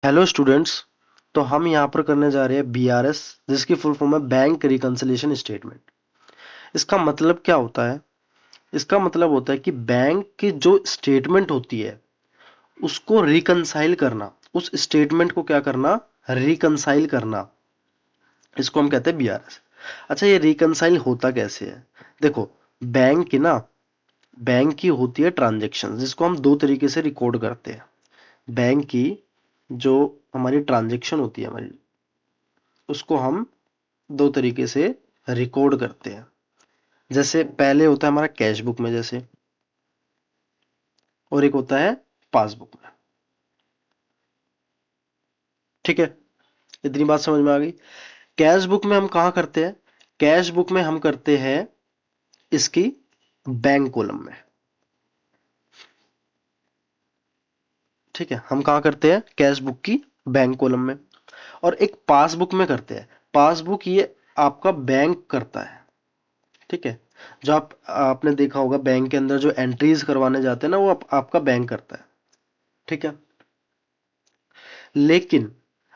Hello students. तो हम यहाँ पर करने जा रहे हैं बीआरएस, जिसकी फुल फॉर्म है बैंक रिकंसिलिएशन स्टेटमेंट। इसका मतलब क्या होता है? इसका मतलब होता है कि बैंक की जो स्टेटमेंट होती है उसको रिकंसाइल करना, उस स्टेटमेंट को क्या करना, रिकंसाइल करना। इसको हम कहते हैं बीआरएस। अच्छा, ये रिकंसाइल होता कैसे है? देखो, बैंक की ना बैंक की होती है ट्रांजेक्शन, जिसको हम दो तरीके से रिकॉर्ड करते हैं। बैंक की जो हमारी ट्रांजेक्शन होती है हमारी, उसको हम दो तरीके से रिकॉर्ड करते हैं। जैसे पहले होता है हमारा कैश बुक में जैसे, और एक होता है पासबुक में। ठीक है, इतनी बात समझ में आ गई। कैश बुक में हम कहाँ करते हैं? कैश बुक में हम करते हैं इसकी बैंक कॉलम में। ठीक है, हम कहाँ करते हैं कैश बुक की बैंक कॉलम में। और एक पासबुक में करते हैं। पासबुक ये आपका बैंक करता है। ठीक है, जो आपने देखा होगा बैंक के अंदर जो एंट्रीज करवाने जाते हैं ना, वो आपका बैंक करता है। ठीक है, लेकिन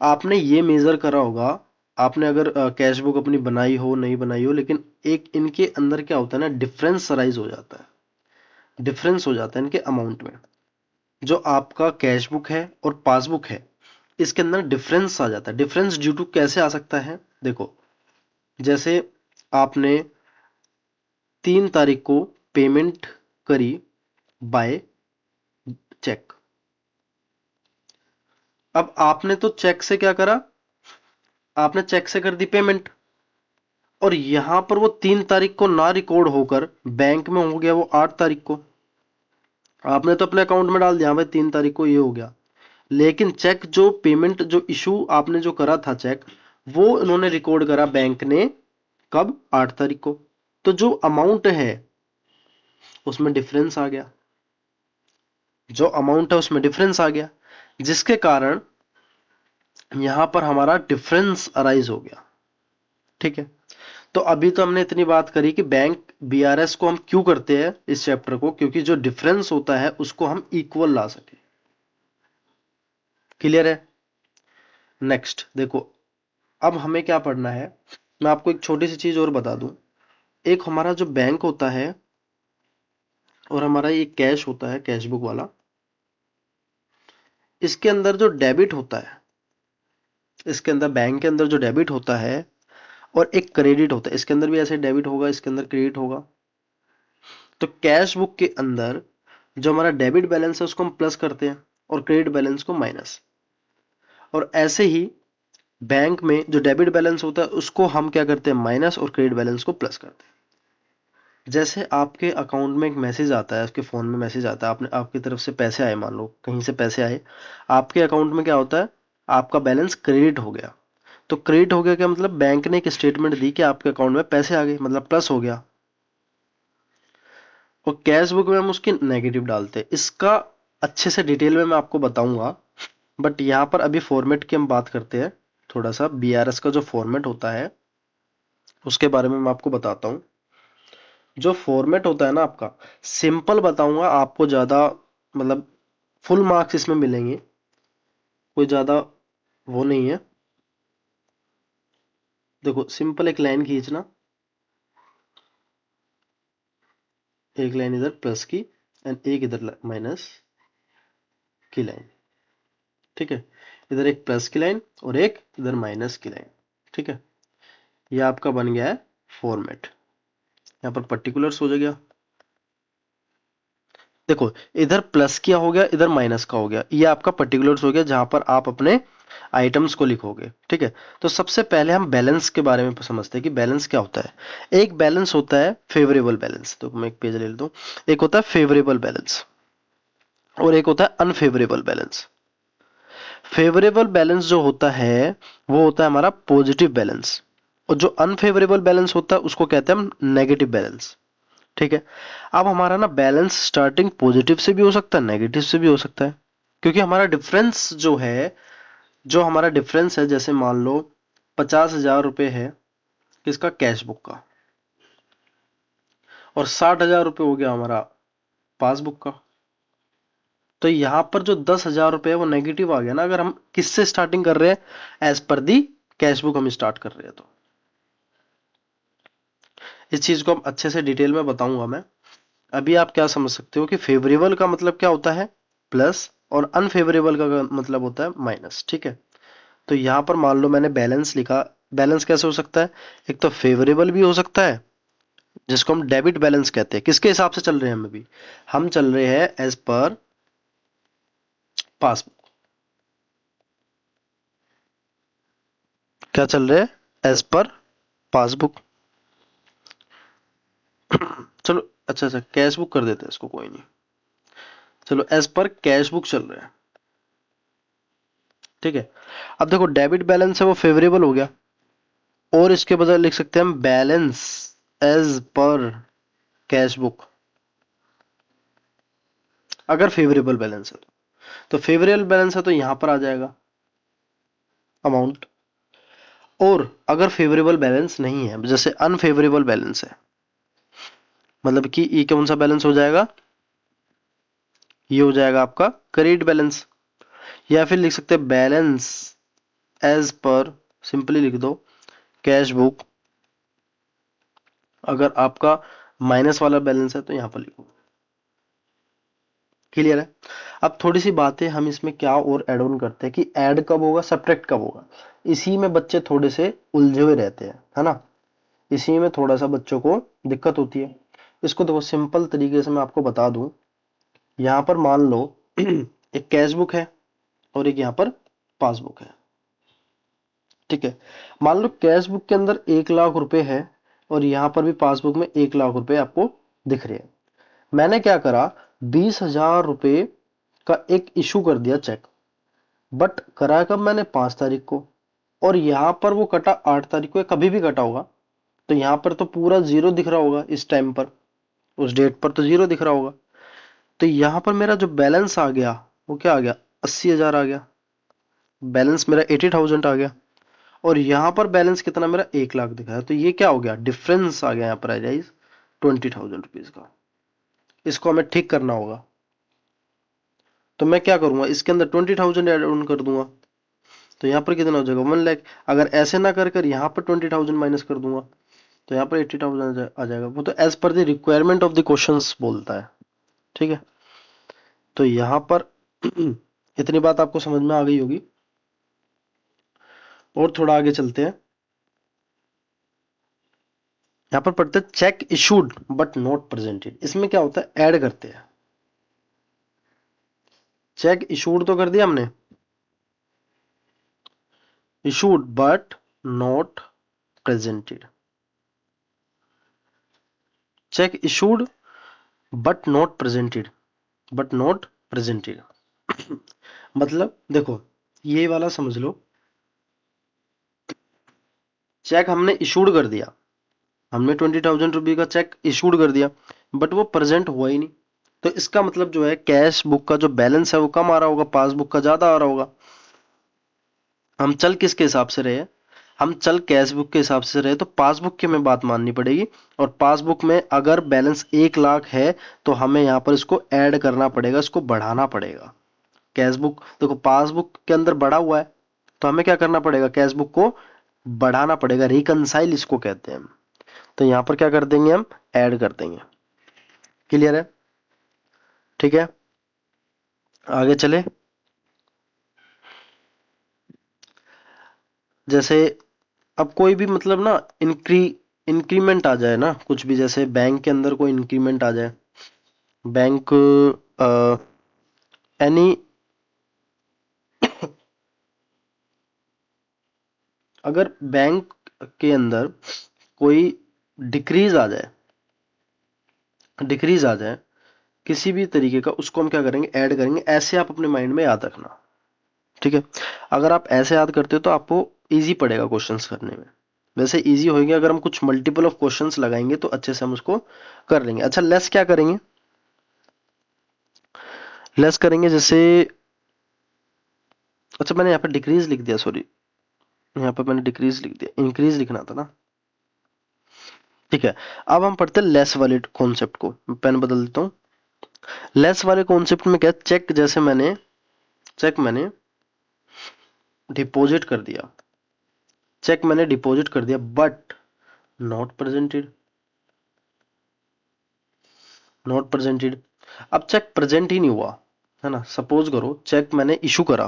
आपने ये मेजर करा होगा, आपने अगर कैश बुक अपनी बनाई हो नहीं बनाई हो, लेकिन एक इनके अंदर क्या होता है ना, डिफरेंस अराइज हो जाता है। डिफरेंस हो जाता है इनके अमाउंट में। जो आपका कैश बुक है और पासबुक है, इसके अंदर डिफरेंस आ जाता है। डिफरेंस ड्यू टू कैसे आ सकता है? देखो, जैसे आपने 3 तारीख को पेमेंट करी बाय चेक। अब आपने तो चेक से क्या करा, आपने चेक से कर दी पेमेंट, और यहां पर वो 3 तारीख को ना रिकॉर्ड होकर बैंक में हो गया वो 8 तारीख को। आपने तो अपने अकाउंट में डाल दिया, हाँ भाई 3 तारीख को ये हो गया। लेकिन चेक जो पेमेंट जो इशू आपने जो करा था चेक, वो इन्होंने रिकॉर्ड करा बैंक ने कब? 8 तारीख को। तो जो अमाउंट है उसमें डिफरेंस आ गया। जो अमाउंट है उसमें डिफरेंस आ गया, जिसके कारण यहां पर हमारा डिफरेंस अराइज हो गया। ठीक है, तो अभी तो हमने इतनी बात करी कि बैंक बीआरएस को हम क्यों करते हैं इस चैप्टर को, क्योंकि जो डिफरेंस होता है उसको हम इक्वल ला सके। क्लियर है? नेक्स्ट देखो, अब हमें क्या पढ़ना है। मैं आपको एक छोटी सी चीज और बता दूं। एक हमारा जो बैंक होता है और हमारा ये कैश होता है, कैश बुक वाला, इसके अंदर जो डेबिट होता है, इसके अंदर बैंक के अंदर जो डेबिट होता है और एक क्रेडिट होता है, इसके अंदर भी ऐसे डेबिट होगा, इसके अंदर क्रेडिट होगा। तो कैश बुक के अंदर जो हमारा डेबिट बैलेंस है उसको हम प्लस करते हैं और क्रेडिट बैलेंस को माइनस। और ऐसे ही बैंक में जो डेबिट बैलेंस होता है उसको हम क्या करते हैं, माइनस, और क्रेडिट बैलेंस को प्लस करते हैं। जैसे आपके अकाउंट में एक मैसेज आता है, आपके फोन में मैसेज आता है, आपने आपकी तरफ से पैसे आए, मान लो कहीं से पैसे आए आपके अकाउंट में, क्या होता है, आपका बैलेंस क्रेडिट हो गया। तो क्रेडिट हो गया क्या मतलब? बैंक ने एक स्टेटमेंट दी कि आपके अकाउंट में पैसे आ गए, मतलब प्लस हो गया। और कैश बुक में हम उसकी नेगेटिव डालते हैं। इसका अच्छे से डिटेल में मैं आपको बताऊंगा, बट यहाँ पर अभी फॉर्मेट की हम बात करते हैं। थोड़ा सा बीआरएस का जो फॉर्मेट होता है उसके बारे में मैं आपको बताता हूँ। जो फॉर्मेट होता है ना आपका, सिंपल बताऊंगा आपको, ज्यादा मतलब फुल मार्क्स इसमें मिलेंगे, कोई ज्यादा वो नहीं है। देखो, सिंपल एक लाइन खींचना, एक लाइन इधर प्लस की एंड एक इधर माइनस की लाइन। ठीक है, इधर एक प्लस की लाइन और एक इधर माइनस की लाइन। ठीक है, ये आपका बन गया है फॉर्मेट। यहाँ पर पर्टिकुलर्स हो गया। देखो, इधर प्लस किया हो गया, इधर माइनस का हो गया, ये आपका पर्टिकुलर्स हो गया जहां पर आप अपने आइटम्स को लिखोगे। ठीक है, तो सबसे पहले हम बैलेंस के बारे में समझते हैं कि बैलेंस क्या होता है। एक बैलेंस होता है फेवरेबल बैलेंस, तो मैं एक पेज ले लेता हूँ। एक होता है फेवरेबल बैलेंस और एक होता है अनफेवरेबल बैलेंस। फेवरेबल बैलेंस जो होता है वो होता है हमारा पॉजिटिव बैलेंस, और जो अनफेवरेबल बैलेंस होता है उसको कहते हैं हम नेगेटिव बैलेंस। ठीक है, अब हमारा ना बैलेंस स्टार्टिंग पॉजिटिव से भी हो सकता है, नेगेटिव से भी हो सकता है, क्योंकि हमारा डिफरेंस जो है, जो हमारा डिफरेंस है, जैसे मान लो 50,000 रुपये है किसका, कैश बुक का, और 60,000 रुपये हो गया हमारा पासबुक का। तो यहां पर जो 10,000 रुपए है वो नेगेटिव आ गया ना, अगर हम किससे स्टार्टिंग कर रहे हैं, एज पर दी कैश बुक हम स्टार्ट कर रहे हैं। तो इस चीज को हम अच्छे से डिटेल में बताऊंगा मैं। अभी आप क्या समझ सकते हो कि फेवरेबल का मतलब क्या होता है प्लस, और अनफेवरेबल का मतलब होता है माइनस। ठीक है, तो यहां पर मान लो मैंने बैलेंस लिखा। बैलेंस कैसे हो सकता है, एक तो फेवरेबल भी हो सकता है, जिसको हम डेबिट बैलेंस कहते हैं। किसके हिसाब से चल रहे हैं हम अभी, हम चल रहे हैं एज पर पासबुक। क्या चल रहे हैं, एज पर पासबुक। चलो अच्छा अच्छा कैश बुक कर देते हैं इसको, कोई नहीं। चलो एज पर कैश बुक चल रहे हैं। ठीक है, अब देखो डेबिट बैलेंस है वो फेवरेबल हो गया, और इसके बजाय लिख सकते हैं हम balance as per cash book, अगर फेवरेबल बैलेंस है तो फेवरेबल बैलेंस है तो यहां पर आ जाएगा अमाउंट। और अगर फेवरेबल बैलेंस नहीं है, जैसे अनफेवरेबल बैलेंस है, मतलब कि ये कौन सा बैलेंस हो जाएगा, ये हो जाएगा आपका क्रेडिट बैलेंस। या फिर लिख सकते हैं बैलेंस एज पर, सिंपली लिख दो कैश बुक। अगर आपका माइनस वाला बैलेंस है तो यहां पर लिखो। क्लियर है। अब थोड़ी सी बातें हम इसमें क्या और ऐड ऑन करते हैं कि ऐड कब होगा, सब्ट्रैक्ट कब होगा। इसी में बच्चे थोड़े से उलझे हुए रहते हैं, है ना। इसी में थोड़ा सा बच्चों को दिक्कत होती है। इसको देखो सिंपल तरीके से मैं आपको बता दूं। यहां पर मान लो एक कैश बुक है और एक यहां पर पासबुक है। ठीक है, मान लो कैश बुक के अंदर 1 लाख रुपए है, और यहां पर भी पासबुक में 1 लाख रुपए आपको दिख रहे हैं। मैंने क्या करा, 20,000 रुपए का एक इशू कर दिया चेक। बट करा कब मैंने, 5 तारीख को, और यहां पर वो कटा 8 तारीख को, या कभी भी कटा होगा। तो यहां पर तो पूरा जीरो दिख रहा होगा इस टाइम पर, उस डेट पर तो जीरो दिख रहा होगा। तो यहां पर मेरा जो बैलेंस आ गया वो क्या आ गया, 80,000 आ गया। बैलेंस मेरा 80,000 आ गया, और यहां पर बैलेंस कितना मेरा, 1 लाख दिखाया। तो ये क्या हो गया, डिफरेंस आ गया यहाँ पर, 20,000 रुपीज का। इसको हमें ठीक करना होगा। तो मैं क्या करूंगा, इसके अंदर 20,000 एड ऑन कर दूंगा। तो यहाँ पर कितना हो जाएगा, 1 लाख। अगर ऐसे ना कर कर यहाँ पर 20,000 माइनस कर दूंगा, तो यहाँ पर 80,000 आ जाएगा। वो तो as per the requirement of the questions बोलता है। ठीक है, तो यहाँ पर इतनी बात आपको समझ में आ गई होगी। और थोड़ा आगे चलते हैं। यहाँ पर पढ़ते हैं check issued but not presented. इसमें क्या होता है, ऐड करते हैं। चेक इशूड तो कर दिया हमने, issued but not presented. Check issued but not presented, but not presented मतलब देखो, ये वाला समझ लो। चेक हमने इशूड कर दिया, हमने 20,000 रुपये का चेक इशूड कर दिया, बट वो प्रेजेंट हुआ ही नहीं। तो इसका मतलब जो है, कैश बुक का जो बैलेंस है वो कम आ रहा होगा, पासबुक का ज्यादा आ रहा होगा। हम चल किसके हिसाब से रहे, हम चल कैश बुक के हिसाब से रहे, तो पासबुक की हमें बात माननी पड़ेगी। और पासबुक में अगर बैलेंस 1 लाख है, तो हमें यहाँ पर इसको ऐड करना पड़ेगा, इसको बढ़ाना पड़ेगा। कैश बुक देखो पासबुक के अंदर बढ़ा हुआ है, तो हमें क्या करना पड़ेगा, कैश बुक को बढ़ाना पड़ेगा, रिकनसाइल इसको कहते हैं हम। तो यहां पर क्या कर देंगे, हम ऐड कर देंगे। क्लियर है, ठीक है, आगे चले। जैसे अब कोई भी मतलब ना, इंक्रीमेंट आ जाए ना, कुछ भी, जैसे बैंक के अंदर कोई इंक्रीमेंट आ जाए, बैंक एनी, अगर बैंक के अंदर कोई डिक्रीज आ जाए, डिक्रीज आ जाए किसी भी तरीके का, उसको हम क्या करेंगे, ऐड करेंगे। ऐसे आप अपने माइंड में याद रखना। ठीक है, अगर आप ऐसे याद करते हो तो आपको इजी पड़ेगा क्वेश्चंस करने में। वैसे इजी होएंगे, अगर हम कुछ मल्टीपल ऑफ क्वेश्चंस लगाएंगे तो अच्छे से हम उसको कर लेंगे। अच्छा लेस क्या करेंगे, लेस करेंगे जैसे, अच्छा मैंने यहाँ पे डिक्रीज लिख दिया, सॉरी, यहाँ पे मैंने डिक्रीज लिख दिया, इंक्रीज लिखना था ना। ठीक है, अब हम पढ़ते हैं लेस वाले कॉन्सेप्ट को। मैं पेन बदल देता हूँ। लेस वाले कॉन्सेप्ट में क्या, चेक मैंने डिपॉजिट कर दिया, बट नॉट प्रेजेंटेड, अब चेक प्रेजेंट ही नहीं हुआ, है ना। सपोज करो चेक मैंने इशू करा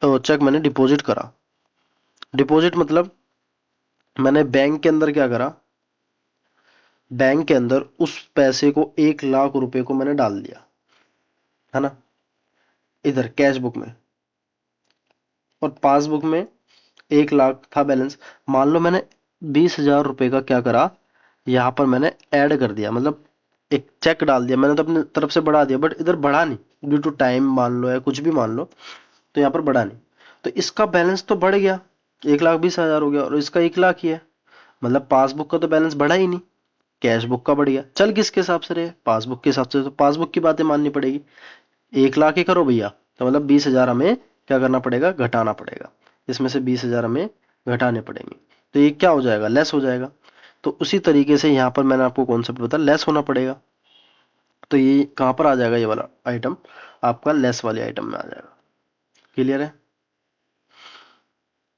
तो चेक मैंने डिपॉजिट करा। डिपॉजिट मतलब मैंने बैंक के अंदर क्या करा, बैंक के अंदर उस पैसे को 1 लाख रुपए को मैंने डाल दिया, है ना, इधर कैश बुक में, और पासबुक में 1 लाख था बैलेंस। मान लो मैंने 20,000 रुपए का क्या करा, यहां पर मैंने ऐड कर दिया, मतलब एक चेक डाल दिया मैंने तो अपनी तरफ से बढ़ा दिया, बट इधर बढ़ा नहीं, ड्यू टू टाइम मान लो या कुछ भी मान लो, तो यहाँ पर बढ़ा नहीं, तो इसका बैलेंस तो बढ़ गया, 1,20,000 हो गया, और इसका 1 लाख ही है, मतलब पासबुक का तो बैलेंस बढ़ा ही नहीं, कैश बुक का बढ़ गया। चल किसके हिसाब से रहे, पासबुक के हिसाब से, तो पासबुक की बातें माननी पड़ेगी। 1 लाख ही करो भैया, तो मतलब 20,000 हमें क्या करना पड़ेगा, घटाना पड़ेगा, इसमें से 20,000 हमें घटाने पड़ेंगे, तो ये क्या हो जाएगा, लेस हो जाएगा। तो उसी तरीके से यहाँ पर मैंने आपको कॉन्सेप्ट बताया, लेस होना पड़ेगा, तो ये कहाँ पर आ जाएगा, ये वाला आइटम आपका लेस वाले आइटम में आ जाएगा। क्लियर है।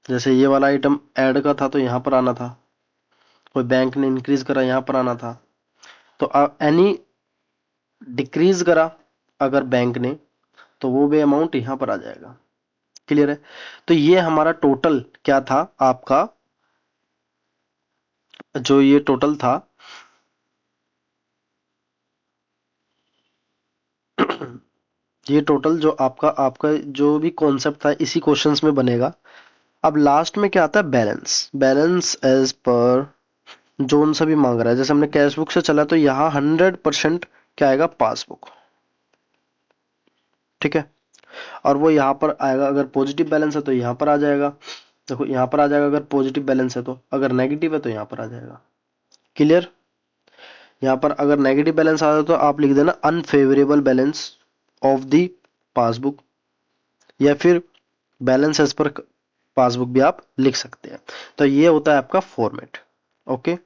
जैसे ये वाला आइटम ऐड का था तो यहाँ पर आना था, कोई बैंक ने इंक्रीज करा यहाँ पर आना था, तो एनी डिक्रीज करा अगर बैंक ने, तो वो भी अमाउंट यहाँ पर आ जाएगा। क्लियर है। तो ये हमारा टोटल क्या था आपका, जो ये टोटल था ये टोटल जो आपका आपका जो भी कॉन्सेप्ट था इसी क्वेश्चंस में बनेगा। अब लास्ट में क्या आता है, बैलेंस एज पर जोन सा भी मांग रहा है, जैसे हमने कैश बुक से चला तो यहाँ 100% क्या आएगा, पासबुक, ठीक है। और वो यहाँ पर आएगा, अगर पॉजिटिव बैलेंस है तो यहाँ पर आ जाएगा, देखो यहाँ पर आ जाएगा अगर पॉजिटिव बैलेंस है, तो अगर नेगेटिव है तो यहाँ पर आ जाएगा। क्लियर। यहाँ पर अगर नेगेटिव बैलेंस आ जाए तो आप लिख देना unfavourable balance of the passbook, या फिर बैलेंस एज पर पासबुक भी आप लिख सकते हैं। तो ये होता है आपका फॉर्मेट। ओके।